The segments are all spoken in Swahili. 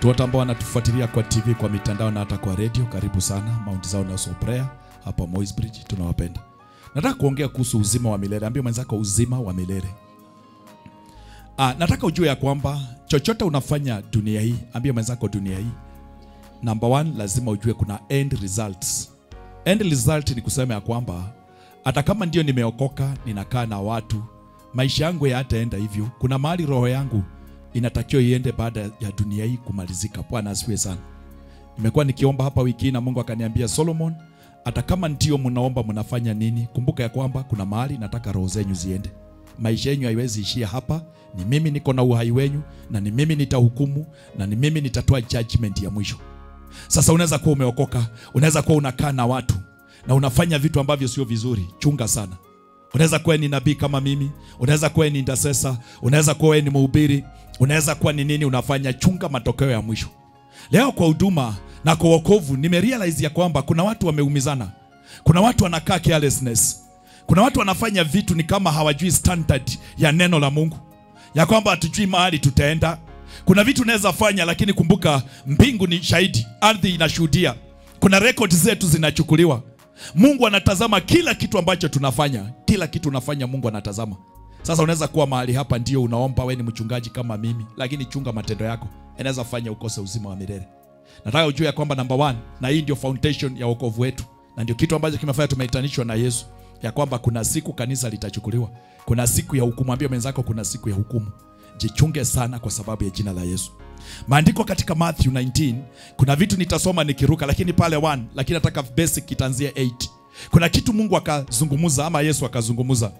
wote ambao wanatufuatilia kwa TV, kwa mitandao na hata kwa radio, karibu sana Mount Zion House of Prayer hapa Moi's Bridge, tunawapenda. Nataka kuongea kuhusu uzima wa milele. Ambia mwenzako uzima wa milele. Nataka ujue ya kwamba chochote unafanya dunia hii, ambia mwenzako dunia hii, number one, lazima ujue kuna end results. End result ni kusema ya kwamba hata kama ndio nimeokoka, ninakaa na watu, maisha yangu hayataenda hivyo. Kuna mahali roho yangu inatakiwa iende baada ya dunia hii kumalizika. Bwana asifiwe sana. Nimekuwa nikiomba hapa wiki na Mungu akaniambia, Solomon, hata kama ndio mnaomba mnafanya nini, kumbuka ya kwamba kuna mahali nataka roho zenyu ziende. Maisha yenu haiwezi ishia hapa. Ni mimi niko na uhai wenu, na ni mimi nitahukumu, na ni mimi nitatoa judgment ya mwisho. Sasa unaweza kuwa umeokoka, unaweza kuwa unakaa na watu na unafanya vitu ambavyo sio vizuri. Chunga sana. Unaweza kuwa ni nabii kama mimi, unaweza kuwa ni intercessor, unaweza kuwa ni mhubiri, unaweza kuwa ni nini unafanya. Chunga matokeo ya mwisho. Leo kwa huduma na kwa wokovu nimerealize ya kwamba kuna watu wameumizana. Kuna watu wanakaa carelessness. Kuna watu wanafanya vitu ni kama hawajui standard ya neno la Mungu, ya kwamba hatujui mahali tutaenda. Kuna vitu unaweza fanya, lakini kumbuka mbingu ni shahidi, ardhi inashuhudia. Kuna record zetu zinachukuliwa. Mungu anatazama kila kitu ambacho tunafanya. Kila kitu unafanya Mungu anatazama. Sasa unaweza kuwa mahali hapa ndio unaomba, wewe ni mchungaji kama mimi, lakini chunga matendo yako, inaweza fanya ukose uzima wa milele. Nataka ujue ya kwamba number one, na hii ndio foundation ya wokovu wetu, na ndio kitu ambacho kimefanya tumeitanishwa na Yesu, ya kwamba kuna siku kanisa litachukuliwa. Kuna siku ya hukumu. Ambia mwenzako kuna siku ya hukumu. Jichunge sana kwa sababu ya jina la Yesu. Maandiko katika Matthew 19, kuna vitu nitasoma nikiruka, lakini pale 1, lakini nataka basic kitanzia 8. Kuna kitu Mungu akazungumuza ama Yesu akazungumuza.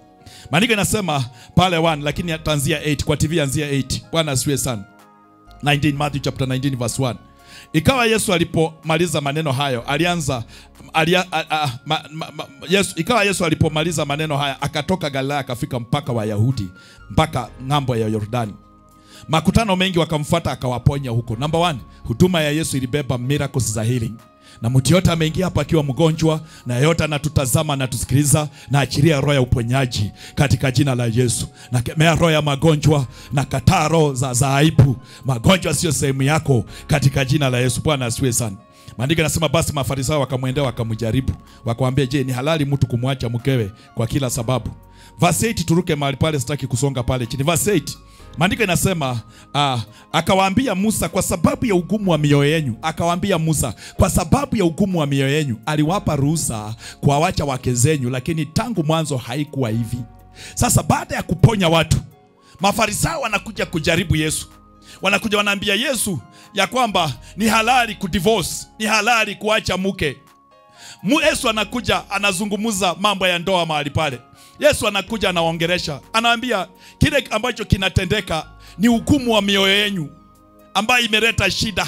Maandiko yanasema pale 1, lakini tanzia 8 kwa TV, anzia 8. Bwana asifiwe sana. 19, Matthew chapter 19 verse 1. Ikawa Yesu alipomaliza maneno hayo, ikawa Yesu alipomaliza maneno haya, akatoka Galilaya akafika mpaka wa Yahudi, mpaka ng'ambo ya Yordani. Makutano mengi wakamfuata akawaponya huko. Number 1, huduma ya Yesu ilibeba miracles za healing. Na mtu yote ameingia hapa akiwa mgonjwa, na yote anatutazama na tusikiliza, na achilia roho ya uponyaji katika jina la Yesu. Na kemea roho ya magonjwa, na kataa roho za aibu. Magonjwa sio sehemu yako katika jina la Yesu. Bwana asifiwe sana. Maandiko yanasema basi Mafarisayo wakamwendea wakamjaribu, wakamwambia, je, ni halali mtu kumwacha mkewe kwa kila sababu? Verse 8, turuke mahali pale, sitaki kusonga pale chini. Verse 8. Maandiko inasema akawaambia Musa, kwa sababu ya ugumu wa mioyo yenu. Akawaambia Musa, kwa sababu ya ugumu wa mioyo yenu aliwapa ruhusa kuawacha wake zenyu, lakini tangu mwanzo haikuwa hivi. Sasa baada ya kuponya watu, Mafarisayo wanakuja kujaribu Yesu. Wanakuja wanaambia Yesu ya kwamba ni halali kudivorce, ni halali kuacha mke. Yesu anakuja anazungumuza mambo ya ndoa mahali pale. Yesu anakuja anaongelesha, anaambia kile ambacho kinatendeka ni hukumu wa mioyo yenu ambayo imeleta shida,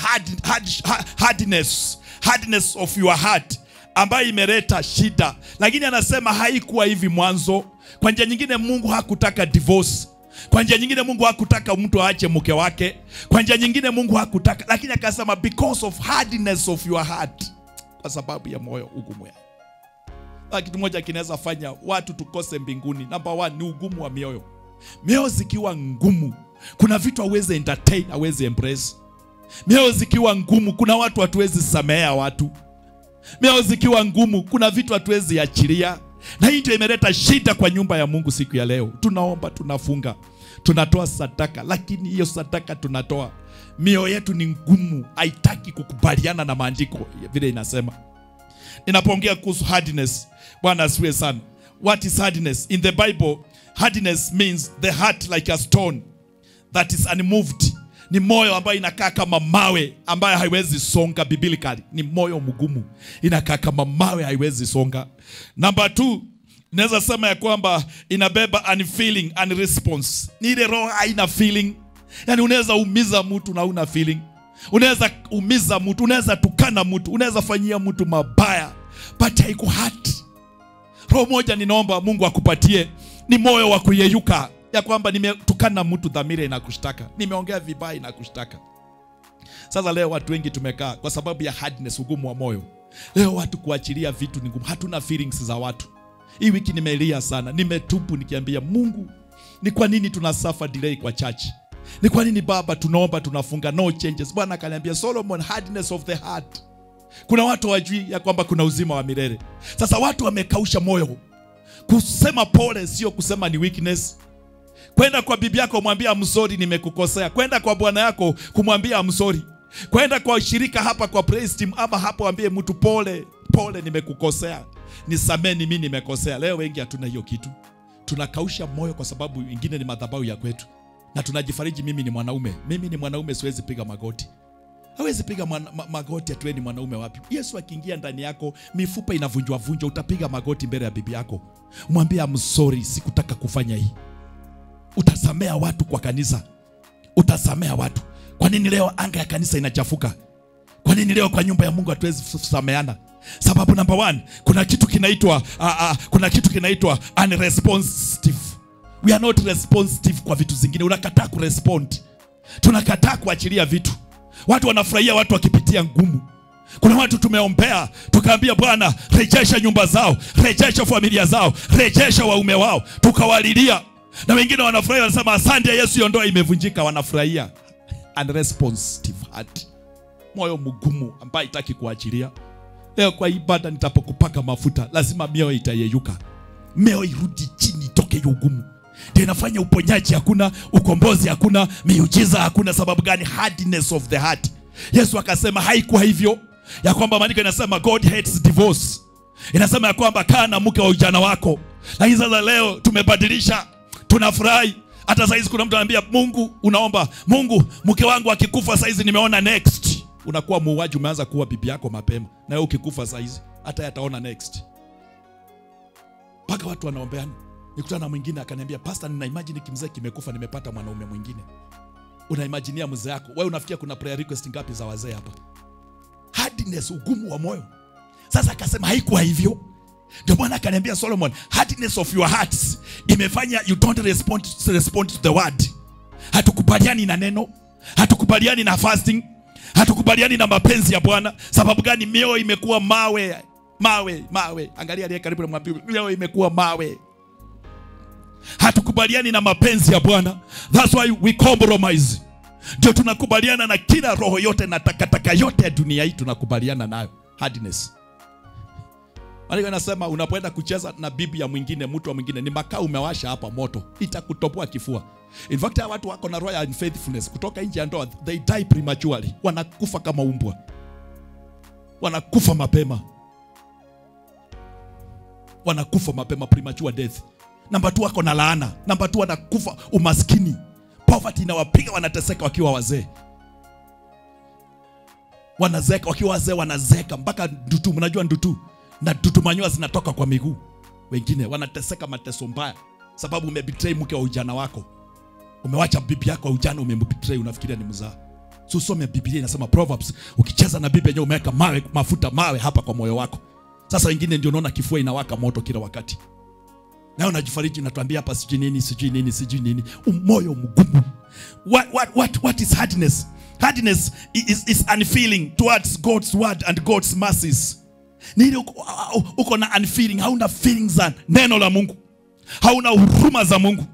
hardness of your heart ambayo imeleta shida. Lakini anasema haikuwa hivi mwanzo. Kwa njia nyingine Mungu hakutaka divorce. Kwa njia nyingine Mungu hakutaka mtu aache mke wake. Kwa njia nyingine Mungu hakutaka, lakini akasema because of hardness of your heart, kwa sababu ya moyo ugumu ya. Kitu moja kinaweza fanya watu tukose mbinguni. Number 1 ni ugumu wa mioyo. Mioyo zikiwa ngumu, kuna vitu hawezi entertain, hawezi embrace. Mioyo zikiwa ngumu, kuna watu hatuwezi samea watu. Mioyo zikiwa ngumu, kuna vitu hatuwezi achilia. Na hii ndio imeleta shida kwa nyumba ya Mungu siku ya leo. Tunaomba, tunafunga, tunatoa sadaka, lakini hiyo sadaka tunatoa, mioyo yetu ni ngumu, haitaki kukubaliana na maandiko vile inasema. Ninapoongea kuhusu hardness, Bwana asifiwe sana. What is hardness? In the Bible, hardness means the heart like a stone that is unmoved. Ni moyo ambayo inakaa kama mawe ambayo haiwezi songa biblically. Ni moyo mgumu, inakaa kama mawe, haiwezi songa. Number 2, naweza sema ya kwamba inabeba unfeeling, unresponse. Ni ile roho haina feeling. Yani unaweza umiza mtu na una feeling. Unaweza umiza mtu, unaweza tukana mtu, unaweza fanyia mtu mabaya, but haiko hati. Roho moja ninaomba Mungu akupatie ni moyo wa kuyeyuka, ya kwamba nimetukana mtu, dhamira inakushtaka, nimeongea vibaya inakushtaka. Sasa leo watu wengi tumekaa kwa sababu ya hardness, ugumu wa moyo. Leo watu kuachilia vitu ni ngumu, hatuna feelings za watu. Hii wiki nimelia sana, nimetupu nikiambia Mungu, ni kwa nini tuna suffer delay kwa church? Ni kwa nini baba tunaomba tunafunga no changes? Bwana akaniambia Solomon, hardness of the heart. Kuna watu wajui ya kwamba kuna uzima wa milele. Sasa watu wamekausha moyo. Kusema pole sio kusema ni weakness. Kwenda kwa bibi yako kumwambia I'm sorry nimekukosea. Kwenda kwa bwana yako kumwambia I'm sorry. Kwenda kwa shirika hapa kwa praise team ama hapo ambie mtu pole nimekukosea. Nisameni mimi nimekosea. Leo wengi hatuna hiyo kitu. Tunakausha moyo kwa sababu wengine ni madhabahu ya kwetu. Na tunajifariji mimi ni mwanaume. Mimi ni mwanaume siwezi piga magoti. Hawezi piga magoti atuwe ni mwanaume wapi? Yesu akiingia ndani yako, mifupa inavunjwa vunjwa, utapiga magoti mbele ya bibi yako. Umwambie I'm sorry, sikutaka kufanya hii. Utasamea watu kwa kanisa. Utasamea watu. Kwa nini leo anga ya kanisa inachafuka? Kwa nini leo kwa nyumba ya Mungu hatuwezi kusameana? Sababu number 1, kuna kitu kinaitwa unresponsive. We are not responsive kwa vitu zingine. Unakataa kurespond. Tunakataa kuachilia vitu. Watu wanafurahia watu wakipitia ngumu. Kuna watu tumeombea, tukaambia Bwana rejesha nyumba zao, rejesha familia zao, rejesha waume wao, tukawalilia. Na wengine wanafurahia wanasema asante Yesu, hiyo ndoa imevunjika, wanafurahia. Unresponsive heart. Moyo mgumu ambaye hataki kuachilia. Leo kwa ibada nitapokupaka mafuta, lazima mioyo itayeyuka. Mioyo irudi chini, toke hiyo ugumu. Ndio inafanya uponyaji hakuna, ukombozi hakuna, miujiza hakuna. Sababu gani? Hardness of the heart. Yesu akasema haikuwa hivyo, ya kwamba maandiko inasema God hates divorce. Inasema ya kwamba kaa na mke wa ujana wako. Lakini sasa leo tumebadilisha, tunafurahi. Hata saizi kuna mtu anambia Mungu, unaomba Mungu, mke wangu akikufa saizi nimeona next. Unakuwa muuaji, umeanza kuwa bibi yako mapema. Na wewe ukikufa saizi hata yataona next. Paka watu wanaombeana. Nikutana na mwingine akaniambia pastor, nina imagine kimzee kimekufa nimepata mwanaume mwingine. Unaimaginia mzee yako. Wewe unafikia kuna prayer request ngapi za wazee hapa? Hardness, ugumu wa moyo. Sasa akasema haikuwa hivyo. Ndio Bwana akaniambia Solomon, hardness of your hearts imefanya you don't respond to the word. Hatukubaliani na neno, hatukubaliani na fasting, hatukubaliani na mapenzi ya Bwana. Sababu gani? Mioyo imekuwa mawe. Angalia aliye karibu na mwambie mioyo imekuwa mawe. Hatukubaliani na mapenzi ya Bwana. That's why we compromise. Ndio tunakubaliana na kila roho yote na takataka yote ya dunia hii, tunakubaliana nayo. Hardness. Wale wanasema unapoenda kucheza na bibi ya mwingine, mtu wa mwingine, ni makaa umewasha hapa moto, itakutoboa kifua. In fact watu wako na roho ya unfaithfulness kutoka nje ya ndoa, they die prematurely. Wanakufa kama umbwa. Wanakufa mapema. Wanakufa mapema, premature death. Number 2 wako na laana. Number 2 wanakufa umaskini. Poverty inawapiga, wanateseka wakiwa wazee. Wanazeka wakiwa wazee, wanazeka mpaka ndutu. Mnajua ndutu? Na ndutu manyoya zinatoka kwa miguu. Wengine wanateseka mateso mbaya sababu umebetray mke wa ujana wako. Umewacha bibi yako wa ujana, umembetray, unafikiria ni mzaa. So some Biblia inasema Proverbs, ukicheza na bibi yenyewe umeweka mafuta mawe hapa kwa moyo wako. Sasa wengine ndio unaona kifua inawaka moto kila wakati. Na unajifariji unatuambia hapa sijui nini. Moyo mgumu. What is hardness? Hardness is unfeeling towards God's word and God's mercies. Ni uko na unfeeling, hauna feelings za neno la Mungu. Hauna huruma za Mungu.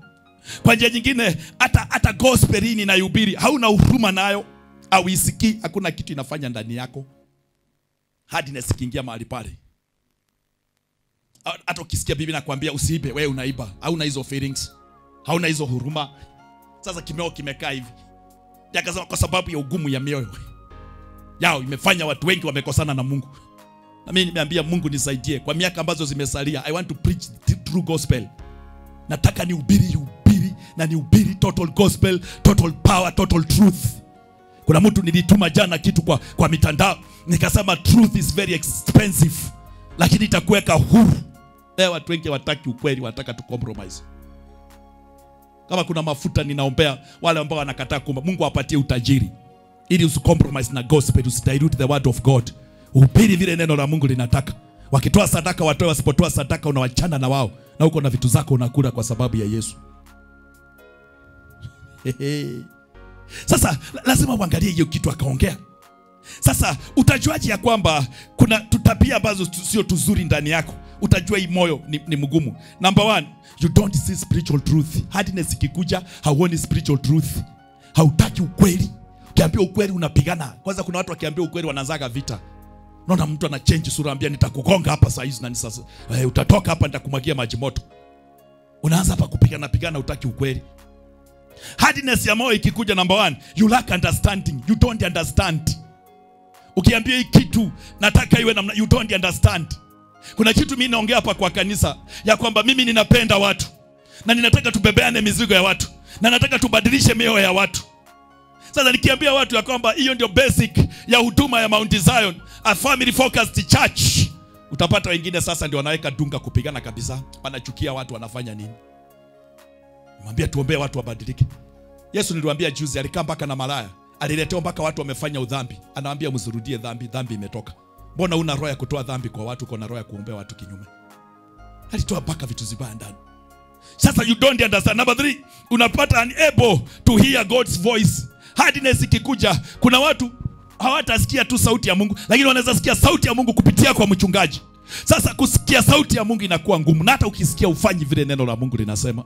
Kwa njia nyingine hata gospel hii ninahubiri, hauna huruma nayo, au isikii, hakuna kitu inafanya ndani yako. Hardness ikiingia mahali pale. Hata ukisikia Biblia inakwambia usiibe, wewe unaiba. Hauna hizo feelings. Hauna hizo huruma. Sasa kimeo kimekaa hivi. Yakasema kwa sababu ya ugumu ya mioyo yao imefanya watu wengi wamekosana na Mungu. Na mimi nimeambia Mungu nisaidie kwa miaka ambazo zimesalia. I want to preach the true gospel. Nataka nihubiri na nihubiri total gospel, total power, total truth. Kuna mtu nilituma jana kitu kwa mitandao, nikasema truth is very expensive, lakini itakuweka huru. Leo watu wengi wataki ukweli, wataka tu compromise. Kama kuna mafuta ninaombea wale ambao wanakataa kuomba, Mungu awapatie utajiri ili usicompromise na gospel, usidilute the word of God. Uhubiri vile neno la Mungu linataka. Wakitoa sadaka watoe, wasipotoa sadaka unawachana na wao, na uko na vitu zako unakula kwa sababu ya Yesu. Sasa lazima uangalie hiyo kitu akaongea. Sasa utajuaje ya kwamba kuna tabia ambazo sio tuzuri ndani yako? Utajua hii moyo ni mgumu. Number 1, you don't see spiritual truth. Hardness ikikuja hauoni spiritual truth. hautaki ukweli. Ukiambia ukweli unapigana. Kwanza kuna watu wakiambia ukweli wanaanzaga vita. Unaona mtu ana change sura, ambia nitakugonga hapa saa hizi na sasa utatoka hapa nitakumwagia maji moto. Unaanza hapa kupigana, utaki ukweli. Hardness ya moyo ikikuja, number 1, you lack understanding. You don't understand. Ukiambia hii kitu nataka iwe namna, you don't understand. Kuna kitu mimi naongea hapa kwa kanisa ya kwamba mimi ninapenda watu na ninataka tubebeane mizigo ya watu na nataka tubadilishe mioyo ya watu. Sasa nikiambia watu ya kwamba hiyo ndio basic ya huduma ya Mount Zion, a family focused church, utapata wengine sasa ndio wanaweka dunga kupigana kabisa. Wanachukia watu wanafanya nini. Mwambie tuombee watu wabadilike. Yesu niliwaambia juzi, alikaa mpaka na malaya. Aliletea mpaka watu wamefanya udhambi. Anawaambia msirudie dhambi, dhambi imetoka. Mbona una roho ya kutoa dhambi kwa watu, uko na roho ya kuombea watu kinyume? Alitoa mpaka vitu zibaya ndani. Sasa you don't understand. Number 3, unapata unable to hear God's voice. Hardness ikikuja, kuna watu hawatasikia tu sauti ya Mungu, lakini wanaweza sikia sauti ya Mungu kupitia kwa mchungaji. Sasa kusikia sauti ya Mungu inakuwa ngumu, na hata ukisikia ufanyi vile neno la Mungu linasema.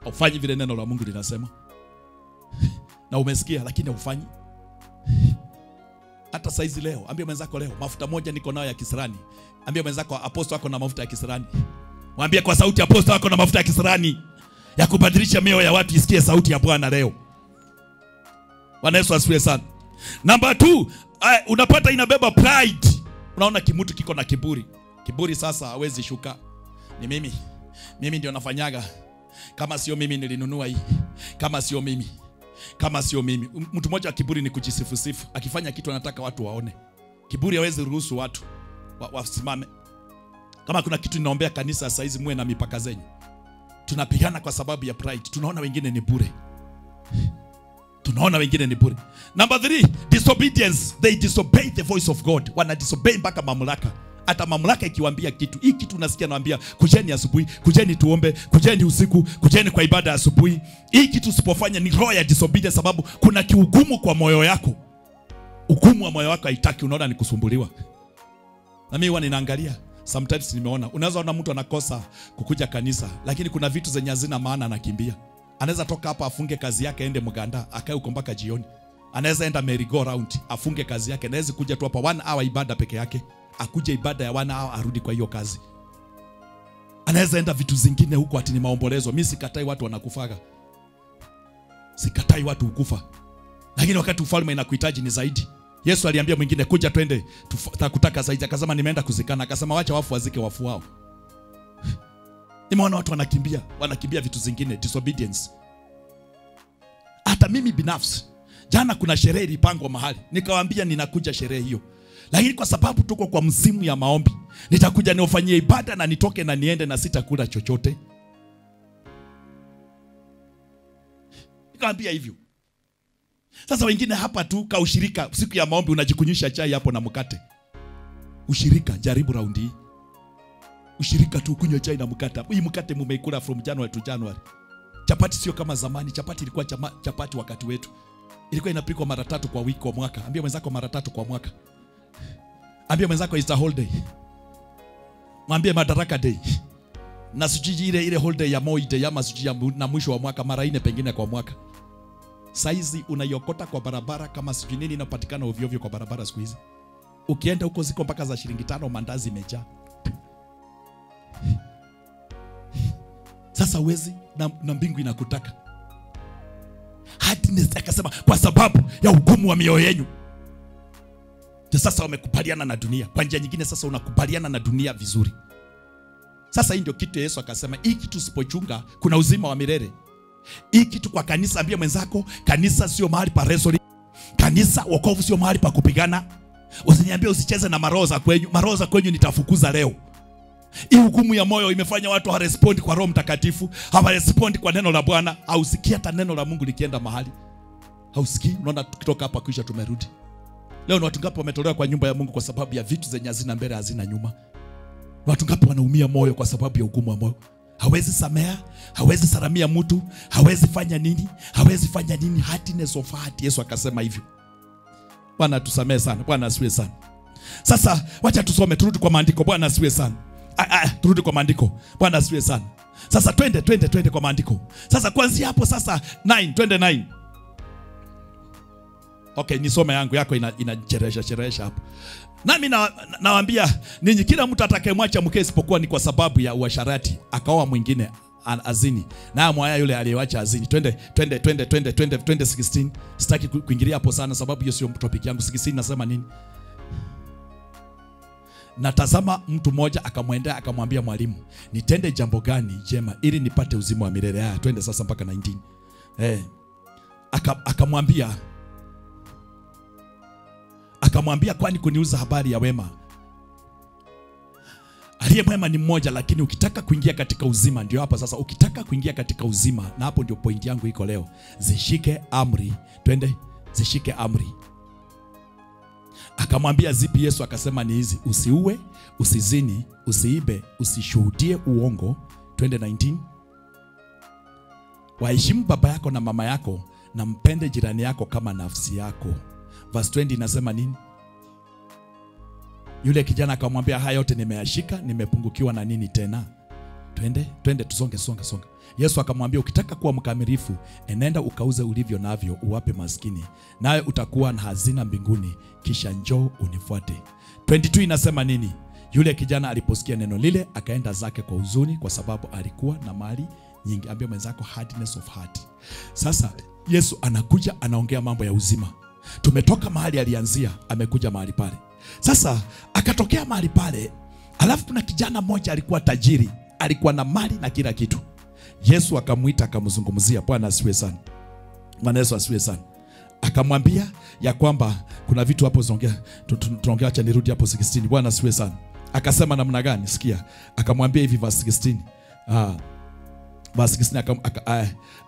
Ufanyi vile neno la Mungu linasema. Na umesikia lakini ufanyi. Hata saizi leo, ambia mwenzako leo, mafuta moja niko nayo ya kisirani. Ambia mwenzako apostle wako na mafuta ya kisirani. Mwambie kwa sauti apostle wako na mafuta ya kisirani ya kubadilisha mioyo ya watu isikie sauti ya Bwana leo. Bwana Yesu asifiwe sana. Number 2, unapata inabeba pride. Unaona kimutu kiko na kiburi. Kiburi sasa hawezi shuka. Ni mimi. Mimi ndio nafanyaga. Kama sio mimi nilinunua hii. Kama sio mimi. Kama sio mimi. Mtu mmoja wa kiburi ni kujisifu-sifu. Akifanya kitu anataka watu waone. Kiburi hawezi ruhusu watu wasimame. Kama kuna kitu ninaombea kanisa sasa hizi, muwe na mipaka zenyu. Tunapigana kwa sababu ya pride. Tunaona wengine ni bure. Tunaona wengine ni bure. Number 3, disobedience. They disobey the voice of God. Wana disobey mpaka mamlaka. Hata mamlaka ikiwaambia kitu, hii kitu unasikia naambia kujeni asubuhi, kujeni tuombe, kujeni usiku, kujeni kwa ibada asubuhi. Hii kitu usipofanya ni roho ya disobedience, sababu kuna kiugumu kwa moyo yako. Ugumu wa moyo wako haitaki, unaona ni kusumbuliwa. Na mimi huwa ninaangalia, sometimes nimeona, unaweza ona mtu anakosa kukuja kanisa, lakini kuna vitu zenye hazina maana anakimbia. Anaweza toka hapa afunge kazi yake aende Muganda, akae huko mpaka jioni. Anaweza enda merry go round, afunge kazi yake, anaweza kuja tu hapa 1 hour ibada peke yake. Akuje ibada ya 1 hour arudi kwa hiyo kazi. Anaweza enda vitu zingine huko ati ni maombolezo. Mimi sikatai watu wanakufaga. Sikatai watu ukufa. Lakini wakati ufalme inakuhitaji ni zaidi. Yesu aliambia mwingine kuja twende tutakutaka zaidi. Akasema nimeenda kuzikana. Akasema wacha wafu wazike wafu wao. Nimeona watu wanakimbia vitu zingine, disobedience. Hata mimi binafsi jana kuna sherehe ilipangwa mahali. Nikawaambia ninakuja sherehe hiyo. Lakini kwa sababu tuko kwa msimu ya maombi, nitakuja niofanyie ibada na nitoke na niende na sitakula chochote. Nikamwambia hivyo. Sasa wengine hapa tu ka ushirika, siku ya maombi unajikunyisha chai hapo na mkate. Ushirika, jaribu raundi hii. Ushirika tu kunywa chai na mkate. Hii mkate mumeikula from January to January. Chapati sio kama zamani. Chapati ilikuwa chapati wakati wetu. Ilikuwa inapikwa mara 3 kwa wiki kwa mwaka. Ambia mwenzako mara 3 kwa mwaka. Ambia mwenzako it's a holiday. Mwambie Madaraka Day. Na sijui ile holiday ya Moi Day ama sijui na mwisho wa mwaka mara 4 pengine kwa mwaka. Saizi unaiokota kwa barabara kama sijui nini inapatikana ovyo ovyo kwa barabara siku hizi. Ukienda huko ziko mpaka za shilingi 5 mandazi imejaa. Sasa uwezi na mbingu inakutaka. Hardness akasema kwa sababu ya ugumu wa mioyo yenu. Sasa wamekubaliana na dunia. Kwa njia nyingine sasa unakubaliana na dunia vizuri. Sasa hii ndio kitu Yesu akasema, hii kitu usipochunga kuna uzima wa milele. Hii kitu kwa kanisa, ambia mwenzako, kanisa sio mahali pa wrestling. Kanisa wokovu sio mahali pa kupigana. Usiniambie usicheze na maroho za kwenyu. Maroho za kwenyu nitafukuza leo. Hii hukumu ya moyo imefanya watu hawarespond kwa Roho Mtakatifu, hawarespond kwa neno la Bwana. Hausikii hata neno la Mungu likienda mahali. Hausikii, unaona tukitoka hapa kisha tumerudi. Leo ni watu ngapi wametolewa kwa nyumba ya Mungu kwa sababu ya vitu zenye hazina mbele hazina nyuma. Watu ngapi wanaumia moyo kwa sababu ya ugumu wa moyo. Hawezi samea, hawezi saramia mtu, hawezi fanya nini, hardness of heart. Yesu akasema hivyo. Bwana tusamee sana, Bwana asifiwe sana. Sasa wacha tusome, turudi kwa maandiko. Bwana asifiwe sana. Turudi kwa maandiko. Bwana asifiwe sana. Sasa twende kwa maandiko. Sasa kuanzia hapo sasa 9, twende 9. Okay, nisome yangu, yako inacheresha hapo. Nami nawaambia ninyi, kila mtu atakayemwacha mke isipokuwa ni kwa sababu ya uasharati akaoa mwingine azini, na mwaya yule aliyewacha azini. Twende 16. Sitaki kuingilia hapo sana sababu hiyo sio topic yangu. 16 nasema nini? Natazama mtu mmoja akamwendea akamwambia, mwalimu, nitende jambo gani jema ili nipate uzima wa milele? Twende sasa mpaka 19. Akamwambia, kwani kuniuza habari ya wema? Aliye mwema ni mmoja, lakini ukitaka kuingia katika uzima, ndio hapa sasa, ukitaka kuingia katika uzima, na hapo ndio point yangu iko leo, zishike amri. Twende, zishike amri. Akamwambia, zipi? Yesu akasema ni hizi: usiue, usizini, usiibe, usishuhudie uongo. Twende 19. Waheshimu baba yako na mama yako, na mpende jirani yako kama nafsi yako. Verse 20 inasema nini? Yule kijana akamwambia, haya yote nimeyashika, nimepungukiwa na nini tena? Twende tusonge. Yesu akamwambia, ukitaka kuwa mkamilifu, enenda ukauze ulivyo navyo uwape maskini, nawe utakuwa na hazina mbinguni, kisha njoo unifuate. 22 inasema nini? Yule kijana aliposikia neno lile akaenda zake kwa huzuni, kwa sababu alikuwa na mali nyingi. Ambia mwenzako hardness of heart. Sasa Yesu anakuja anaongea mambo ya uzima. Tumetoka mahali alianzia, amekuja mahali pale. Sasa akatokea mahali pale, alafu kuna kijana mmoja alikuwa tajiri, alikuwa na mali na kila kitu. Yesu akamuita akamzungumzia. Bwana asifiwe sana. Bwana Yesu asifiwe sana. Akamwambia ya kwamba kuna vitu hapo tunaongea, acha nirudi hapo 16. Bwana asifiwe sana. Akasema namna gani? Sikia. Akamwambia hivi verse 16. Verse 16,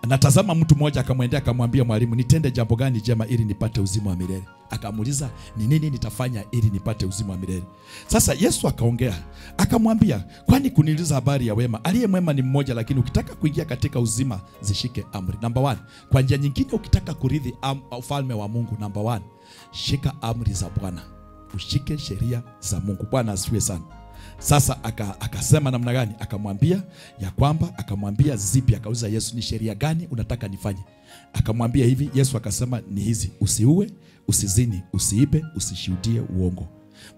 natazama mtu mmoja akamwendea akamwambia, mwalimu, nitende jambo gani jema ili nipate uzima wa milele? Akamuuliza, ni nini nitafanya ili nipate uzima wa milele? Sasa Yesu akaongea akamwambia, kwani kuniuliza habari ya wema? Aliye mwema ni mmoja, lakini ukitaka kuingia katika uzima, zishike amri. Number 1. Kwa njia nyingine, ukitaka kurithi ufalme wa Mungu, number 1, shika amri za Bwana, ushike sheria za Mungu. Bwana asifiwe sana. Sasa akasema namna gani? Akamwambia ya kwamba, akamwambia zipi? Akauliza Yesu, ni sheria gani unataka nifanye? Akamwambia hivi. Yesu akasema ni hizi: usiue, usizini, usiibe, usishuhudie uongo.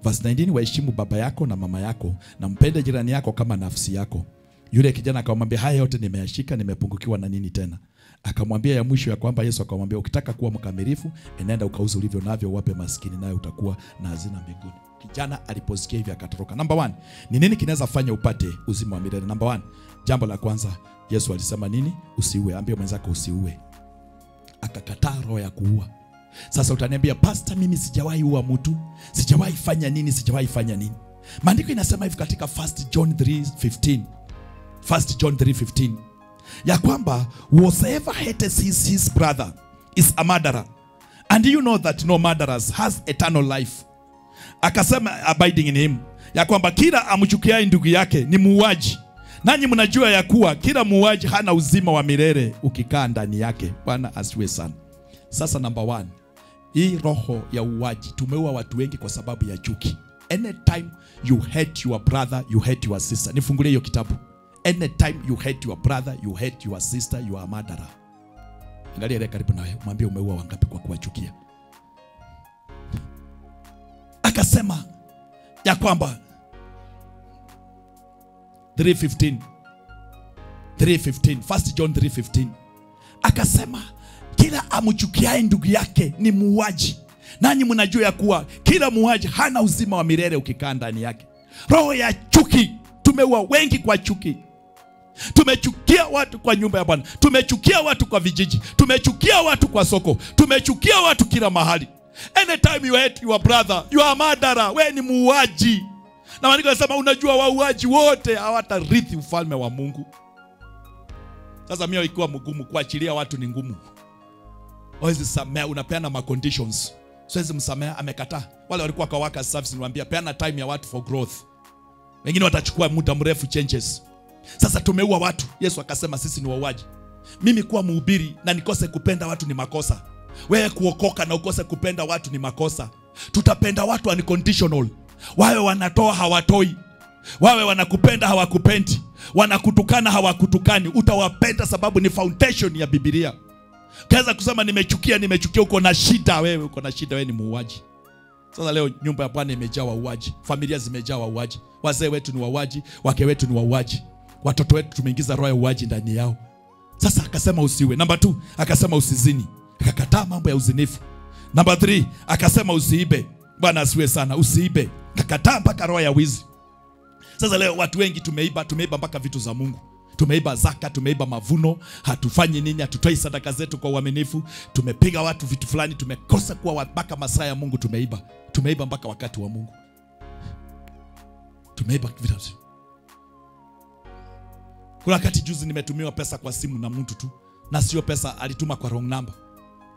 Verse 19, waheshimu baba yako na mama yako, na mpende jirani yako kama nafsi yako. Yule kijana akamwambia, haya yote nimeyashika, nimepungukiwa na nini tena? Akamwambia ya mwisho ya kwamba, Yesu akamwambia, ukitaka kuwa mkamilifu, enenda ukauze ulivyo navyo uwape maskini, naye utakuwa na hazina mbinguni. Kijana aliposikia hivi akatoroka. Number 1, ni nini kinaweza fanya upate uzima wa milele? Number 1, jambo la kwanza, Yesu alisema nini? Usiue. Ambia mwenzako usiue. Akakataa roho ya kuua. Sasa utaniambia, pastor, mimi sijawahi ua mtu, sijawahi fanya nini? Maandiko inasema hivi katika 1 John 3:15. 1 John 3:15. Ya kwamba whosoever hates his brother is a murderer, and you know that no murderer has eternal life. Akasema abiding in him, ya kwamba kila amchukiaye ndugu yake ni muuaji, nanyi mnajua ya kuwa kila muuaji hana uzima wa milele ukikaa ndani yake. Bwana asifiwe sana. Sasa number 1, hii roho ya uuaji, tumeua watu wengi kwa sababu ya chuki. Anytime you hate your brother, you hate your sister. Nifungulie hiyo kitabu. Anytime you hate your brother, you hate your sister, you are a murderer. Angalia ile karibu nawe, mwambie umeua wangapi kwa kuwachukia. Akasema ya kwamba 3:15, 1 John 3:15. Akasema kila amchukiaye ndugu yake ni muuaji, nanyi mnajua ya kuwa kila muuaji hana uzima wa milele ukikaa ndani yake. Roho ya chuki, tumeua wengi kwa chuki. Tumechukia watu kwa nyumba ya Bwana, tumechukia watu kwa vijiji, tumechukia watu kwa soko, tumechukia watu kila mahali. Anytime you hate your brother, you are a murderer. Wewe ni muuaji. Na maandiko yanasema, unajua wauaji wote hawatarithi ufalme wa Mungu. Sasa mimi ikiwa mgumu, kuachilia watu ni ngumu. Hawezi samea, unapeana ma conditions. Siwezi msamea, amekataa. Wale walikuwa kwa workers service niwaambia, peana time ya watu for growth. Wengine watachukua muda mrefu changes. Sasa tumeua watu. Yesu akasema sisi ni wauaji. Mimi kuwa mhubiri na nikose kupenda watu ni makosa. Wewe kuokoka na ukose kupenda watu ni makosa. Tutapenda watu unconditional. Wawe wanatoa hawatoi. Wawe wanakupenda hawakupendi, wanakutukana hawakutukani, utawapenda sababu ni foundation ya Biblia. Kaza kusema nimechukia, uko na shida wewe, uko na shida, wewe ni muuaji. Sasa leo nyumba ya Bwana imejaa wauaji, familia zimejaa wauaji, wazee wetu ni wauaji, wake wetu ni wauaji, watoto wetu tumeingiza roho ya uuaji ndani yao. Sasa akasema usiwe. Number 2, akasema usizini. Akakataa mambo ya uzinifu. Number 3, akasema usiibe. Bwana asiwe sana, usiibe. Akakataa mpaka roho ya wizi. Sasa leo watu wengi tumeiba mpaka vitu za Mungu. Tumeiba zaka, tumeiba mavuno, hatufanyi nini, hatutoi sadaka zetu kwa uaminifu, tumepiga watu vitu fulani, tumekosa kuwa mpaka masaa ya Mungu tumeiba. Tumeiba mpaka wakati wa Mungu. Tumeiba vitu. Kuna wakati juzi nimetumiwa pesa kwa simu na mtu tu, na sio pesa, alituma kwa wrong number.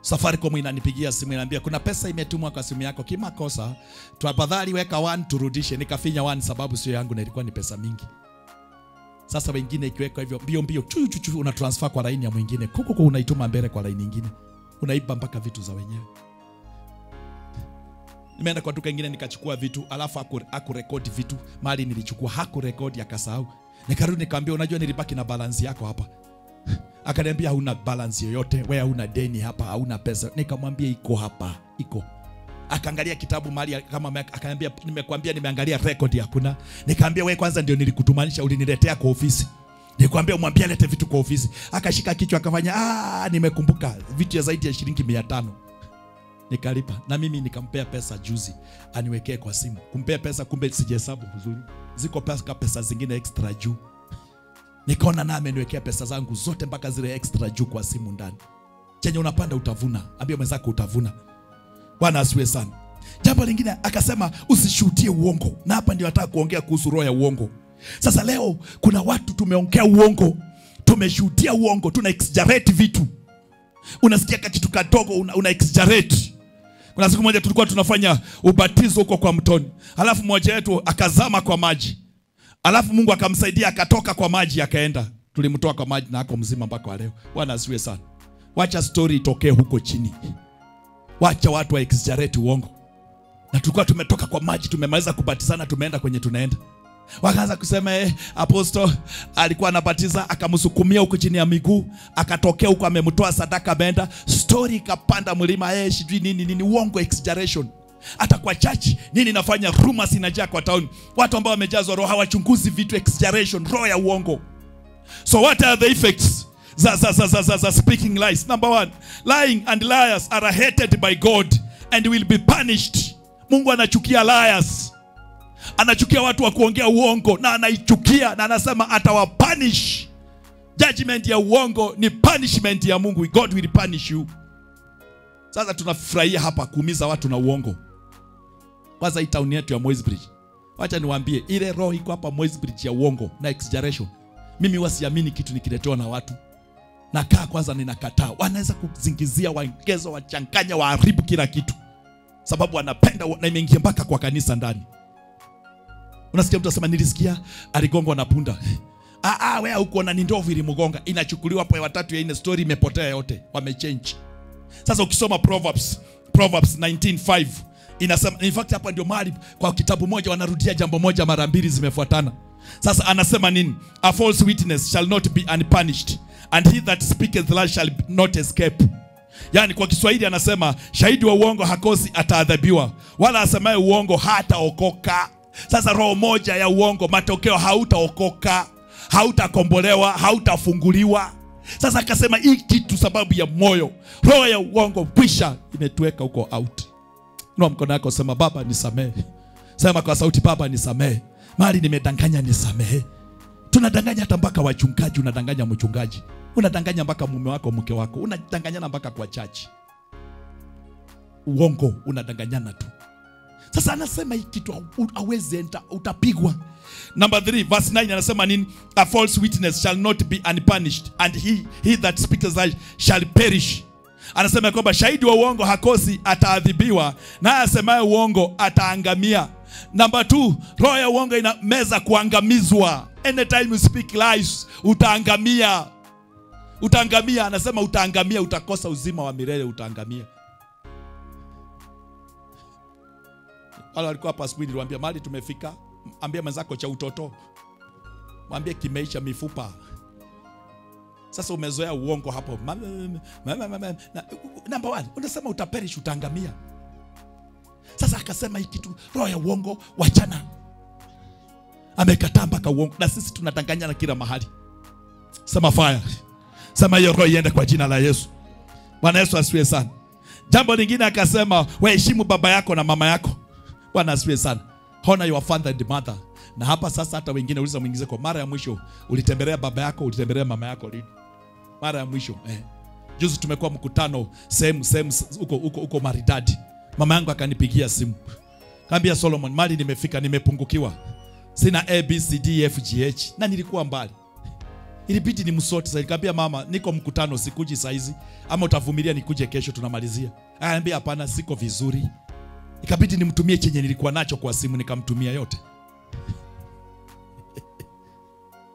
Safaricom inanipigia simu inaniambia kuna pesa imetumwa kwa simu yako kimakosa, tuafadhali weka 1 turudishe. Nikafinya 1 sababu sio yangu na ilikuwa ni pesa mingi. Sasa wengine ikiweka hivyo mbio chuchu una transfer kwa line ya mwingine, kuko unaituma mbele kwa line nyingine, unaiba mpaka vitu za wenyewe. Nimeenda kwa duka nyingine nikachukua vitu, alafu hakurekodi vitu mali nilichukua, hakurekodi, akasahau. Nikarudi nikamwambia unajua nilibaki na balance yako hapa. Akaniambia hauna balance yoyote, wewe hauna deni hapa, hauna pesa. Nikamwambia iko hapa, iko. Akaangalia kitabu mali kama akaniambia nimekwambia nimeangalia record hakuna. Nikamwambia wewe kwanza ndio nilikutumanisha, uliniletea kwa ofisi. Nikwambia umwambie lete vitu kwa ofisi. Akashika kichwa akafanya nimekumbuka vitu ya zaidi ya shilingi 500. Nikalipa na mimi nikampea pesa juzi aniwekee kwa simu. Kumpea pesa kumbe sijahesabu vizuri. Ziko pesa zingine extra juu. Nikaona na ameniwekea pesa zangu zote mpaka zile extra juu kwa simu ndani. Chenye unapanda utavuna. Ambia mwenzako utavuna. Bwana asiwe sana. Jambo lingine akasema usishuhudie uongo. Na hapa ndio nataka kuongea kuhusu roho ya uongo. Sasa leo kuna watu tumeongea uongo, tumeshuhudia uongo, tuna exaggerate vitu. Unasikia kitu kadogo una exaggerate. Kuna siku moja tulikuwa tunafanya ubatizo huko kwa mtoni. Alafu mmoja wetu akazama kwa maji. Alafu Mungu akamsaidia akatoka kwa maji akaenda. Tulimtoa kwa maji na ako mzima mpaka leo. Bwana asiwe sana. Wacha story itokee huko chini. Wacha watu wa exaggerate uongo. Na tulikuwa tumetoka kwa maji, tumemaliza kubatizana, tumeenda kwenye tunaenda. Wakaanza kusema apostle alikuwa anabatiza akamsukumia huko chini ya miguu, akatokea huko amemtoa sadaka ameenda. Story ikapanda mlima sijui nini uongo, exaggeration. Hata kwa church nini nafanya, rumors inajaa kwa town. Watu ambao wamejazwa roho hawachunguzi vitu, exaggeration, roho ya uongo. So what are the effects za speaking lies? Number 1, lying and liars are hated by God and will be punished. Mungu anachukia liars. Anachukia watu wa kuongea uongo na anaichukia na anasema atawapunish. Judgment ya uongo ni punishment ya Mungu. God will punish you. Sasa tunafurahia hapa kuumiza watu na uongo. Kwanza hii town yetu ya Moisbridge. Wacha niwaambie ile roho iko hapa Moisbridge ya uongo na exaggeration. Mimi wasiamini kitu nikiletewa na watu. Nakaa kwanza ninakataa. Wanaweza kuzingizia, waongeza, wachanganya, waharibu kila kitu. Sababu wanapenda na imeingia mpaka kwa kanisa ndani. Unasikia mtu anasema nilisikia aligongwa na punda. Wewe hukuona ni ndovu ilimgonga. Inachukuliwa hapo ya 3 ya ine story imepotea yote. Wamechange. Sasa ukisoma Proverbs 19:5 inasema, in fact hapa ndio mahali kwa kitabu moja wanarudia jambo moja mara 2 zimefuatana. Sasa anasema nini? A false witness shall not be unpunished, and he that speaketh lies shall not escape. Yani kwa Kiswahili anasema shahidi wa uongo hakosi ataadhibiwa, wala asemaye uongo hataokoka. Sasa roho moja ya uongo, matokeo hautaokoka, hautakombolewa, hautafunguliwa. Sasa akasema hii kitu sababu ya moyo, roho ya uongo kwisha imetuweka huko out. Nua mkono wako sema Baba nisamehe. Sema kwa sauti Baba nisamehe. Mali nimedanganya nisamehe. Tunadanganya hata mpaka wachungaji, unadanganya mchungaji. Unadanganya mpaka mume wako, mke wako. Unadanganyana mpaka kwa church. Uongo unadanganyana tu. Sasa anasema hii kitu hawezi enta, utapigwa. Number 3 verse 9 anasema nini? A false witness shall not be unpunished, and he that speaks lies shall perish. Anasema kwamba shahidi wa uongo hakosi ataadhibiwa, na asemaye uongo ataangamia. Number 2, roho ya uongo inameza kuangamizwa. Anytime you speak lies, utaangamia. Utaangamia, anasema utaangamia, utakosa uzima wa milele, utaangamia. Wale walikuwa hapa asubuhi niliwaambia mahali tumefika, ambia mwenzako cha utoto. Mwambie kimeisha mifupa. Sasa umezoea uongo hapo. Number one, unasema utaperish, utaangamia. Sasa akasema hii kitu, roho ya uongo wachana. Amekataa mpaka uongo, na sisi tunadanganyana kila mahali. Sema fire. Sema hiyo roho iende kwa jina la Yesu. Bwana Yesu asifiwe sana. Jambo lingine akasema, waheshimu baba yako na mama yako. Bwana asifiwe sana. Honor your father and mother. Na hapa sasa hata wengine uliza mwingize kwa mara ya mwisho ulitembelea baba yako, ulitembelea mama yako lini? Mara ya mwisho juzi tumekuwa mkutano sehemu huko maridadi. Mama yangu akanipigia simu. Kaambia Solomon, mali nimefika, nimepungukiwa. Sina ABCDFGH na nilikuwa mbali. Ilibidi nimsoti sasa. Kaambia mama, niko mkutano sikuji saizi, ama utavumilia nikuje kesho tunamalizia. Akaambia hapana, siko vizuri. Ikabidi nimtumie chenye nilikuwa nacho kwa simu, nikamtumia yote.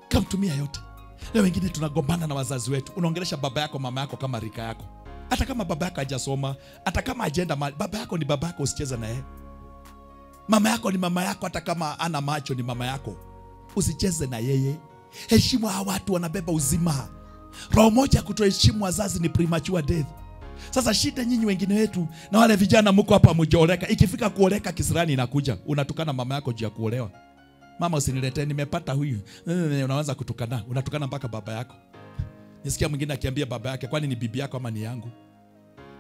Kamtumia yote. Leo wengine tunagombana na wazazi wetu. Unaongelesha baba yako mama yako kama rika yako. Hata kama baba yako hajasoma, hata kama ajenda mali, baba yako ni baba yako, usicheze na yeye. Mama yako ni mama yako, hata kama ana macho ni mama yako, usicheze na yeye. Heshimu hawa watu, wanabeba uzima. Roho moja kutoheshimu wazazi ni premature death. Sasa shida nyinyi wengine wetu na wale vijana mko hapa mjoleka, ikifika kuoleka kisirani inakuja, unatukana mama yako juu ya kuolewa. Mama usiniletee nimepata huyu. Unaanza kutukana, unatukana mpaka baba yako. Nisikia mwingine akiambia baba yake, kwani ni bibi yako ama ni yangu?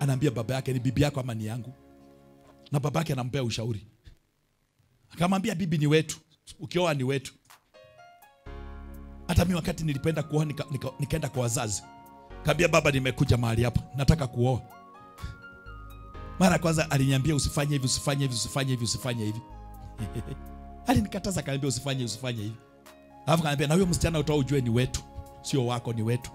Anaambia baba yake, ni bibi yako ama ni yangu? Na baba yake anampea ushauri. Akamwambia bibi ni wetu, ukioa ni wetu. Hata mimi wakati nilipenda kuoa nikaenda kwa wazazi. Kaambia baba, nimekuja mahali hapa, nataka kuoa. Mara kwanza aliniambia usifanye hivi, usifanye hivi, usifanye hivi, usifanye hivi. Alinikataza, akaniambia usifanye hivi. Alafu akaniambia na huyo msichana utoa ujue ni wetu, sio wako, ni wetu.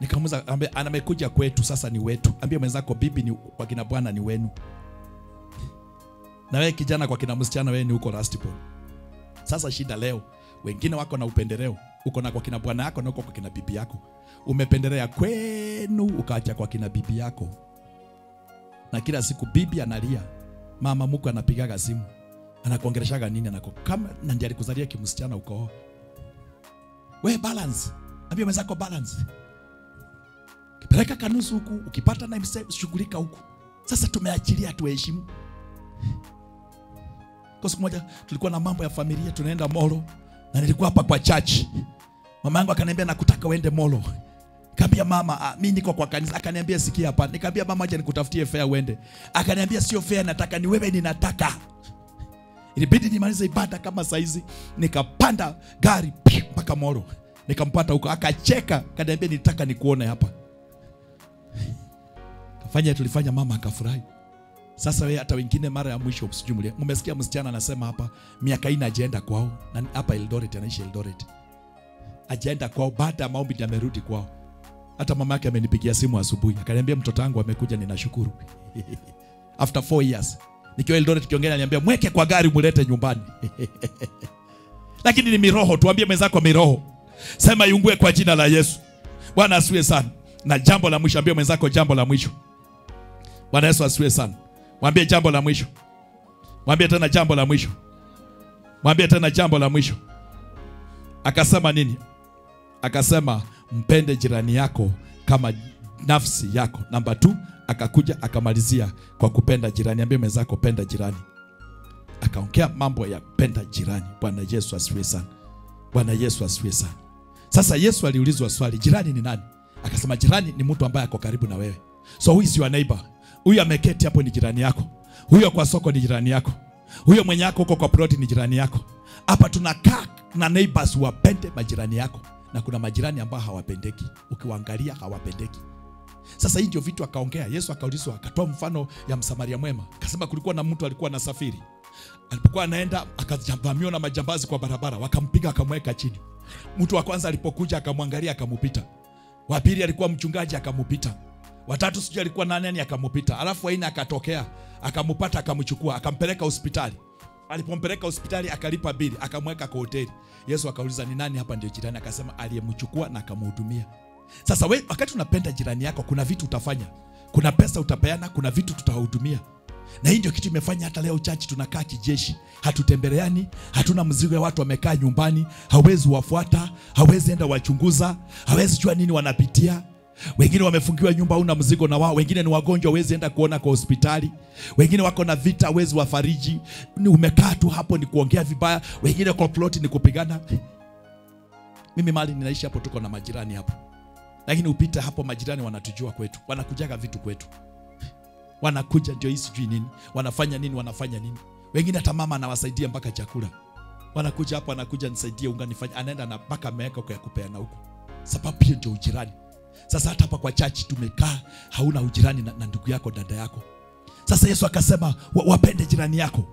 Nikamuuliza, anamekuja kwetu sasa ni wetu. Ambia mwenzako bibi ni kwa kina bwana ni wenu. Na wewe kijana kwa kina msichana wewe ni uko Rustborn. Sasa shida leo, wengine wako na upendeleo. Uko na kwa kina bwana yako na uko kwa kina bibi yako. Umependelea kwenu ukaacha kwa kina bibi yako. Na kila siku bibi analia. Mama mko anapigaga simu. Anakuongeleshaga nini anako? Kama ndiye alikuzalia kimsichana uko. Wewe balance. Ambia mwenzako balance. Kipeleka kanusu huku, ukipata na shughulika huku. Sasa tumeachilia tuheshimu. Kwa siku moja tulikuwa na mambo ya familia, tunaenda Molo na nilikuwa hapa kwa church. Mama yangu akaniambia nakutaka uende Molo. Nikamwambia mama, mimi niko kwa kanisa. Akaniambia sikia hapa. Nikamwambia mama, acha nikutafutie fare uende. Akaniambia sio fare nataka, ni wewe ninataka. Ilibidi nimalize ibada kama saizi, nikapanda gari mpaka Molo. Nikampata huko, akacheka, akaniambia nitaka nikuone hapa. Kafanya tulifanya, mama akafurahi. Sasa wewe hata wengine mara ya mwisho usijumulia. Mmesikia msichana anasema hapa miaka 4 ajaenda kwao, na hapa Eldoret, anaishi Eldoret. Ajaenda kwao baada ya maombi ndio amerudi kwao. Hata mama yake amenipigia simu asubuhi, akaniambia mtoto wangu amekuja, ninashukuru. After 4 years. Nikiwa Eldoret kiongea ananiambia mweke kwa gari mulete nyumbani. Lakini ni miroho, tuambie mwenzako miroho. Sema iungue kwa jina la Yesu. Bwana asifiwe sana. Na jambo la mwisho, ambie mwenzako jambo la mwisho. Bwana Yesu asifiwe sana. Mwambie jambo la mwisho. Mwambie tena jambo la mwisho. Mwambie tena jambo la mwisho. Akasema nini? Akasema mpende jirani yako kama nafsi yako. Namba 2, akakuja akamalizia kwa kupenda jirani. Ambie mwenzako penda jirani. Akaongea mambo ya penda jirani. Bwana Yesu asifiwe sana. Bwana Yesu asifiwe sana. Sasa Yesu aliulizwa swali, jirani ni nani? Akasema jirani ni mtu ambaye ako karibu na wewe. So who is your neighbor? Huyo ameketi hapo ni jirani yako. Huyo kwa soko ni jirani yako. Huyo mwenye yako huko kwa ploti ni jirani yako. Hapa tunakaa na neighbors, wapende majirani yako. Na kuna majirani ambao hawapendeki. Ukiwaangalia hawapendeki. Sasa hii ndio vitu akaongea. Yesu akaulizwa, akatoa mfano ya Msamaria mwema. Akasema kulikuwa na mtu alikuwa anasafiri. Alipokuwa anaenda akajambamiwa na majambazi kwa barabara, wakampiga akamweka chini. Mtu wa kwanza alipokuja akamwangalia akamupita. Wa pili alikuwa mchungaji akamupita. Watatu sijui alikuwa nani akamupita. Alafu waina akatokea, akamupata akamchukua, akampeleka hospitali. Alipompeleka hospitali akalipa bili, akamweka kwa hoteli. Yesu akauliza ni nani hapa ndio jirani? Akasema aliyemchukua na akamhudumia. Sasa wewe wakati unapenda jirani yako kuna vitu utafanya. Kuna pesa utapeana, kuna vitu tutahudumia. Na hii ndio kitu imefanya hata leo church tunakaa kijeshi. Hatutembeleani, hatuna mzigo ya watu wamekaa nyumbani, hawezi wafuata, hawezi enda wachunguza, hawezi jua nini wanapitia. Wengine wamefungiwa nyumba, una mzigo na wao. Wengine ni wagonjwa, hawezi enda kuona kwa hospitali. Wengine wako na vita, hawezi wafariji. Ni umekaa tu hapo ni kuongea vibaya. Wengine kwa plot ni kupigana. Mimi mali ninaishi hapo, tuko na majirani hapo. Lakini upita hapo majirani wanatujua kwetu. Wanakujaga vitu kwetu. Wanakuja ndio hii sijui nini. Wanafanya nini. Wengine hata mama anawasaidia mpaka chakula. Wanakuja hapo, anakuja nisaidie unga nifanye. Anaenda na mpaka ameweka kwa kupeana huko. Sababu hiyo ndio ujirani. Sasa hata hapa kwa church tumekaa, hauna ujirani na ndugu yako, dada yako. Sasa Yesu akasema wapende jirani yako.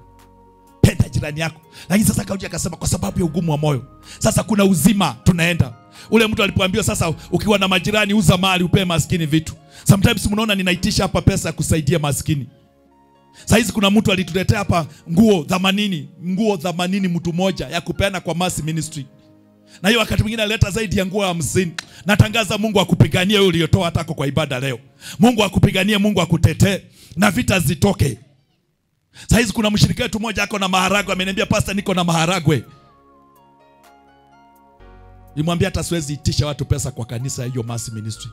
Penda jirani yako. Lakini sasa kauja akasema kwa sababu ya ugumu wa moyo. Sasa kuna uzima tunaenda. Ule mtu alipoambiwa sasa ukiwa na majirani uza mali upe maskini vitu. Sometimes mnaona ninaitisha hapa pesa ya kusaidia maskini. Sasa hizi kuna mtu alituletea hapa nguo 80 mtu moja ya kupeana kwa mass ministry. Na hiyo wakati mwingine aleta zaidi ya nguo 50. Natangaza Mungu akupiganie wewe uliotoa hata kwa ibada leo. Mungu akupiganie, Mungu akutetee na vita zitoke. Sasa hizi kuna mshirika wetu mmoja ako na maharagwe, ameniambia pastor niko na maharagwe. Nimwambia hata siwezi itisha watu pesa kwa kanisa hiyo mass ministry.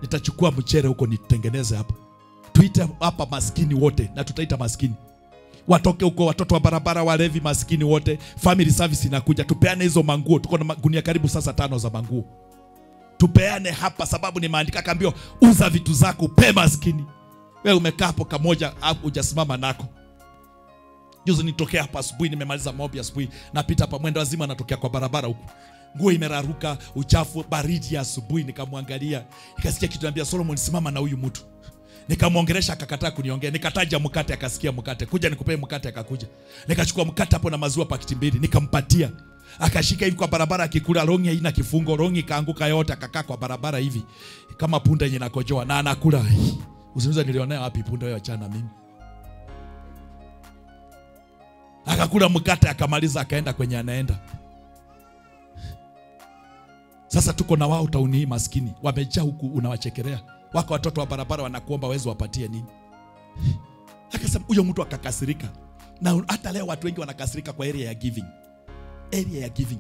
Nitachukua mchere huko nitengeneze hapa. Tuite hapa maskini wote na tutaita maskini. Watoke huko watoto wa barabara, walevi, maskini wote. Family service inakuja. Tupeane hizo manguo. Tuko na gunia karibu sasa 5 za manguo. Tupeane hapa sababu ni maandika kaambio uza vitu zako pe maskini. Wewe umekaa hapo kamoja hujasimama nako. Juzi nitokea hapa asubuhi, nimemaliza maombi asubuhi, napita hapa mwendo wazima natokea kwa barabara huko. Nguo imeraruka, uchafu, baridi ya asubuhi, nikamwangalia. Nikasikia kitu anambia Solomon simama na huyu mtu. Nikamwongelesha akakataa kuniongea. Nikataja mkate akasikia mkate. Kuja nikupe mkate akakuja. Nikachukua mkate hapo na maziwa pakiti 2 nikampatia. Akashika hivi kwa barabara akikula, rongi haina kifungo, rongi kaanguka yote, akakaa kwa barabara hivi kama punda yenye nakojoa na anakula. Usiniulize nilionea wapi punda wewe, achana mimi. Akakula mkate akamaliza akaenda kwenye anaenda. Sasa tuko na wao tauni hii maskini. Wamejaa huku unawachekelea. Wako watoto wa barabara wanakuomba wewe wapatie nini? Akasema huyo mtu akakasirika. Na hata leo watu wengi wanakasirika kwa area ya giving. Area ya giving.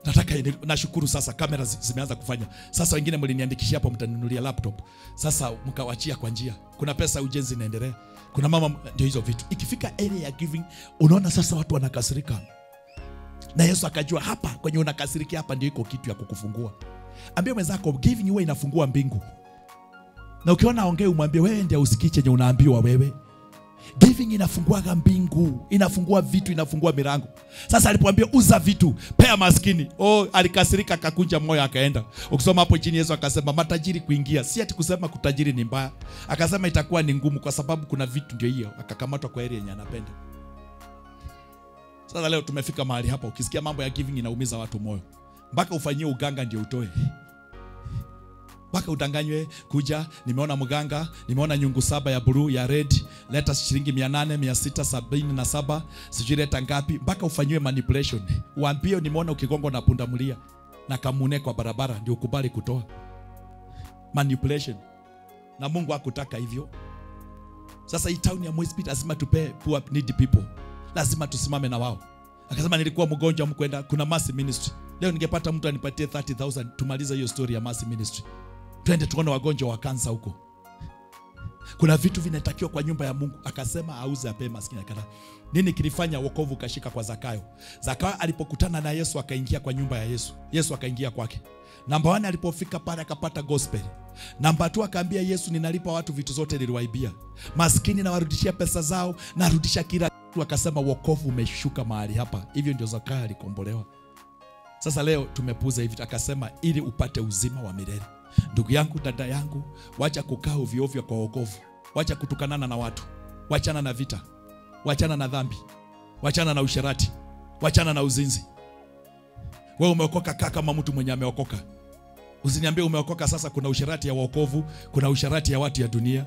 Nataka nashukuru sasa kamera zimeanza kufanya. Sasa wengine mliniandikishia hapo mtanunulia laptop. Sasa mkawachia kwa njia. Kuna pesa ujenzi inaendelea. Kuna mama ndio hizo vitu. Ikifika area ya giving, unaona sasa watu wanakasirika. Na Yesu akajua hapa kwenye unakasirika hapa ndio iko kitu ya kukufungua. Ambia mwenzako giving huwa inafungua mbingu. Na ukiona ongea umwambie wewe ndiye usikie chenye unaambiwa wewe. Giving inafunguaga mbingu, inafungua vitu, inafungua milango. Sasa alipoambia uza vitu, pea maskini. Alikasirika akakunja moyo akaenda. Ukisoma hapo chini Yesu akasema matajiri kuingia. Si ati kusema kutajiri ni mbaya. Akasema itakuwa ni ngumu kwa sababu kuna vitu ndio hiyo. Akakamatwa kwa area yenye anapenda. Sasa leo tumefika mahali hapa, ukisikia mambo ya giving inaumiza watu moyo. Mpaka ufanyie uganga ndio utoe. Mpaka udanganywe kuja, nimeona mganga, nimeona nyungu 7 ya blue, ya red, leta shilingi 800, 677, sijui leta ngapi, mpaka ufanyiwe manipulation. Uambie nimeona ukigongo na punda mlia na kamune kwa barabara ndio ukubali kutoa. Manipulation. Na Mungu hakutaka hivyo. Sasa hii town ya Moispit lazima tupe poor needy people. Lazima tusimame na wao. Akasema nilikuwa mgonjwa mkwenda kuna mass ministry. Leo ningepata mtu anipatie 30,000 tumaliza hiyo story ya mass ministry. Twende tuone wagonjwa wa kansa huko. Kuna vitu vinatakiwa kwa nyumba ya Mungu. Akasema auze ape maskini akala. Nini kilifanya wokovu kashika kwa Zakayo? Zakayo alipokutana na Yesu akaingia kwa nyumba ya Yesu. Yesu akaingia kwake. Namba 1 alipofika pale akapata gospel. Namba 2 akaambia Yesu ninalipa watu vitu zote niliwaibia. Maskini na warudishia pesa zao, narudisha kila kitu. Akasema wokovu umeshuka mahali hapa. Hivyo ndio Zakayo alikombolewa. Sasa leo tumepuuza hivi, akasema ili upate uzima wa milele. Ndugu yangu, dada yangu, wacha kukaa ovyo ovyo kwa wokovu. Wacha kutukanana na watu. Wachana na vita. Wachana na dhambi. Wachana na usherati. Wachana na uzinzi. Wewe umeokoka, kaa kama mtu mwenye ameokoka. Usiniambie umeokoka sasa kuna usherati ya wokovu, kuna usherati ya watu ya dunia.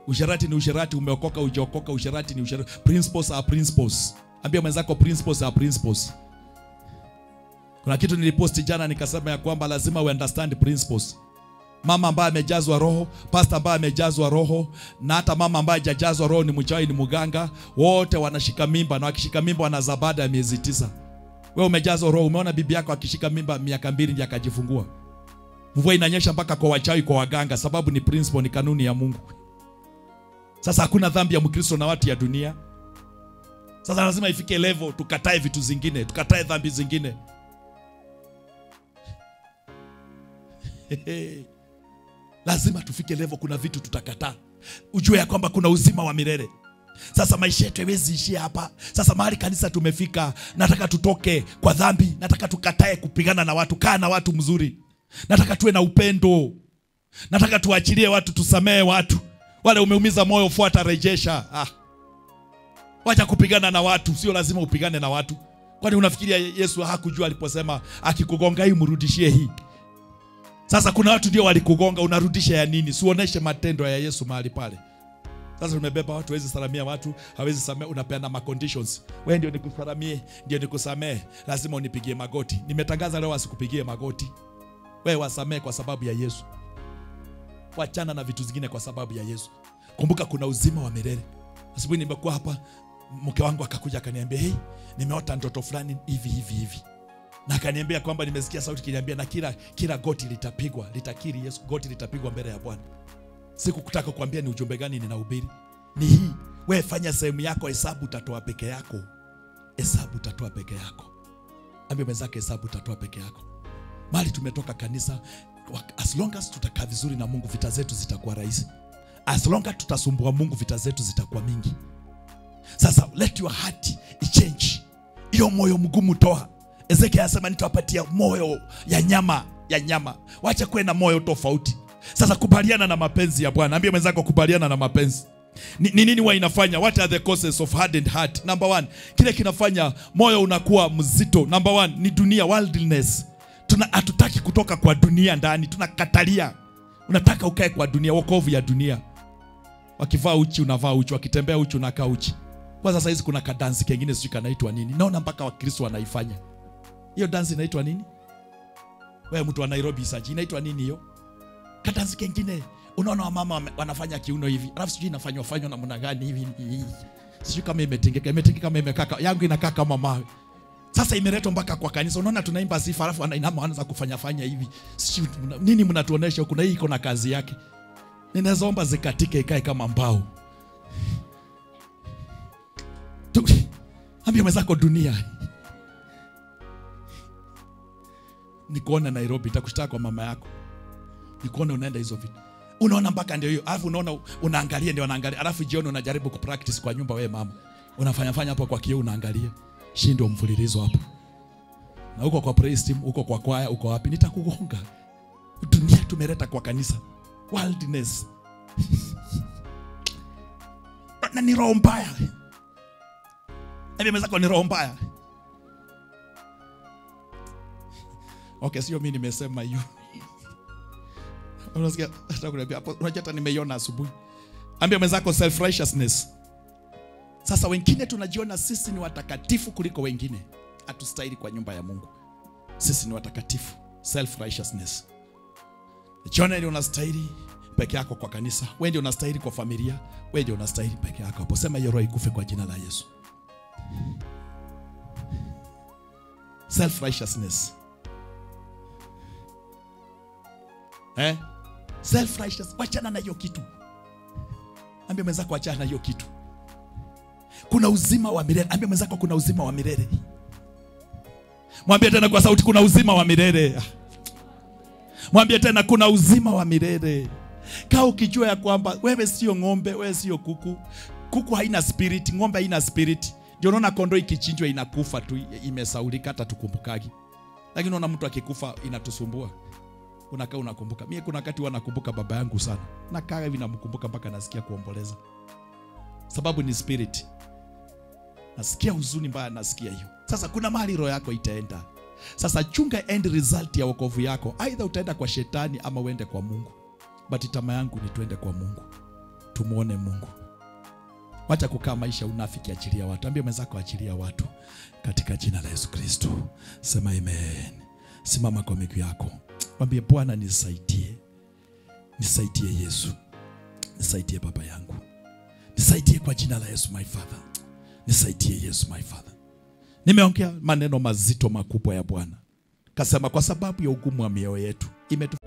Usherati ni usherati, umeokoka hujaokoka, usherati ni usherati. Principles are principles. Ambia mwenzako principles are principles. Kuna kitu niliposti jana nikasema ya kwamba lazima we understand principles. Mama ambaye amejazwa roho, pastor ambaye amejazwa roho, na hata mama ambaye hajajazwa roho, ni mchawi, ni mganga, wote wanashika mimba, na wakishika mimba wanazaa baada ya miezi 9. Wewe umejazwa roho, umeona bibi yako akishika mimba miaka 2 ndiye akajifungua. Mvua inanyesha mpaka kwa wachawi, kwa waganga, sababu ni principle, ni kanuni ya Mungu. Sasa hakuna dhambi ya Mkristo na watu ya dunia. Sasa lazima ifike level tukatae vitu zingine, tukatae dhambi zingine. Lazima tufike level kuna vitu tutakataa. Ujue ya kwamba kuna uzima wa milele. Sasa maisha yetu haiwezi ishia hapa. Sasa mahali kanisa tumefika, nataka tutoke kwa dhambi, nataka tukatae kupigana na watu, kaa na watu mzuri. Nataka tuwe na upendo. Nataka tuachilie watu, tusamee watu. Wale umeumiza moyo, fuata, rejesha. Wacha kupigana na watu, sio lazima upigane na watu. Kwani unafikiria Yesu hakujua aliposema akikugonga hii mrudishie hii? Sasa kuna watu ndio walikugonga, unarudisha ya nini? Siuoneshe matendo ya Yesu mahali pale. Sasa tumebeba watu, hawezi salamia watu, hawezi samea, unapeana ma conditions. Wewe ndio nikusalamie, ndio nikusamee, lazima unipigie magoti. Nimetangaza leo asikupigie magoti. Wewe wasamee kwa sababu ya Yesu. Wachana na vitu zingine kwa sababu ya Yesu. Kumbuka kuna uzima wa milele. Asubuhi nimekuwa hapa, mke wangu akakuja akaniambia, "Hey, nimeota ndoto fulani hivi." Na akaniambia kwamba nimesikia sauti kiniambia na kila goti litapigwa, litakiri Yesu, goti litapigwa mbele ya Bwana. Sikukutaka kuambia ni ujumbe gani ninahubiri. Ni hii, wewe fanya sehemu yako, hesabu utatoa peke yako. Hesabu utatoa peke yako. Ambia mwenzako hesabu utatoa peke yako. Mali tumetoka kanisa, as long as tutakaa vizuri na Mungu, vita zetu zitakuwa rahisi. As long as tutasumbua Mungu, vita zetu zitakuwa mingi. Sasa let your heart change. Hiyo moyo mgumu toa. Ezekiel anasema nitawapatia moyo ya nyama. Wacha kuwe na moyo tofauti. Sasa kubaliana na mapenzi ya Bwana. Ambia mwenzako kubaliana na mapenzi. Ni nini huwa inafanya? What are the causes of hardened heart? Number 1, kile kinafanya moyo unakuwa mzito. Number 1 ni dunia, worldliness. Hatutaki kutoka kwa dunia ndani, tunakatalia. Unataka ukae kwa dunia, wokovu ya dunia. Wakivaa uchi unavaa uchi, wakitembea uchi unakaa uchi. Kwa sasa hizi kuna kadansi kingine sijui kanaitwa nini. Naona mpaka Wakristo wanaifanya. Hiyo dansi inaitwa nini? Wewe mtu wa Nairobi saji, inaitwa nini hiyo? Kadansi kingine unaona wamama wanafanya kiuno hivi. Alafu sijui inafanywa namna gani hivi. Sijui kama imetengeka kama imekaa. Yangu inakaa kama mawe. Sasa imeletwa mpaka kwa kanisa. Unaona tunaimba sifa alafu anainama anaanza kufanya hivi. Sijui nini mnatuonesha, kuna hii iko na kazi yake. Ninaomba zikatike ikae kama mbao. Ambia mwenzako dunia. Nikuona Nairobi, nitakushtaka kwa mama yako. Nikuona unaenda hizo vitu. Unaona mpaka ndio hiyo. Alafu unaona unaangalia ndio wanaangalia. Alafu jioni unajaribu kupractice kwa nyumba wewe mama. Unafanya hapo kwa kioo unaangalia. Shindo mfulilizo hapo. Na uko kwa praise team, uko kwa kwaya, uko wapi? Nitakugonga. Dunia tumeleta kwa kanisa. Worldliness. Na ni roho mbaya. Mwenzako ni roho mbaya. Okay, sio mimi nimesema hiyo. Unasikia hata kuniambia hapo, unajua hata nimeiona asubuhi. Ambia mwenzako self righteousness. Sasa wengine tunajiona sisi ni watakatifu kuliko wengine. Hatustahili kwa nyumba ya Mungu. Sisi ni watakatifu. Self righteousness. Jiona ndio unastahili peke yako kwa kanisa. Wewe ndio unastahili kwa familia. Wewe ndio unastahili peke yako. Hapo sema hiyo roho ikufe kwa jina la Yesu. Self righteousness. Self righteousness. Wachana na hiyo kitu. Ambia mwenzako achana na hiyo kitu. Kuna uzima wa milele. Ambia mwenzako kuna uzima wa milele. Mwambie tena kwa sauti kuna uzima wa milele. Mwambie tena kuna uzima wa milele. Kaa ukijua ya kwamba wewe sio ng'ombe, wewe sio kuku. Kuku haina spirit, ng'ombe haina spirit. Ndio unaona kondoo ikichinjwa inakufa tu, imesaulika hata tukumbukagi. Lakini unaona mtu akikufa inatusumbua. Unakaa unakumbuka. Mimi kuna wakati wanakumbuka baba yangu sana. Nakaa hivi namkumbuka mpaka nasikia kuomboleza. Sababu ni spirit. Nasikia huzuni mbaya, nasikia hiyo. Sasa kuna mahali roho yako itaenda. Sasa chunga end result ya wokovu yako. Aidha utaenda kwa shetani ama uende kwa Mungu. But tamaa yangu ni tuende kwa Mungu. Tumuone Mungu. Wacha kukaa maisha unafiki, achilia watu. Ambia mwenzako achilia watu katika jina la Yesu Kristo. Sema amen. Simama kwa miguu yako. Mwambie Bwana nisaidie. Nisaidie Yesu. Nisaidie baba yangu. Nisaidie kwa jina la Yesu my Father. Nisaidie Yesu my Father. Nimeongea maneno mazito makubwa ya Bwana. Kasema kwa sababu ya ugumu wa mioyo yetu imetu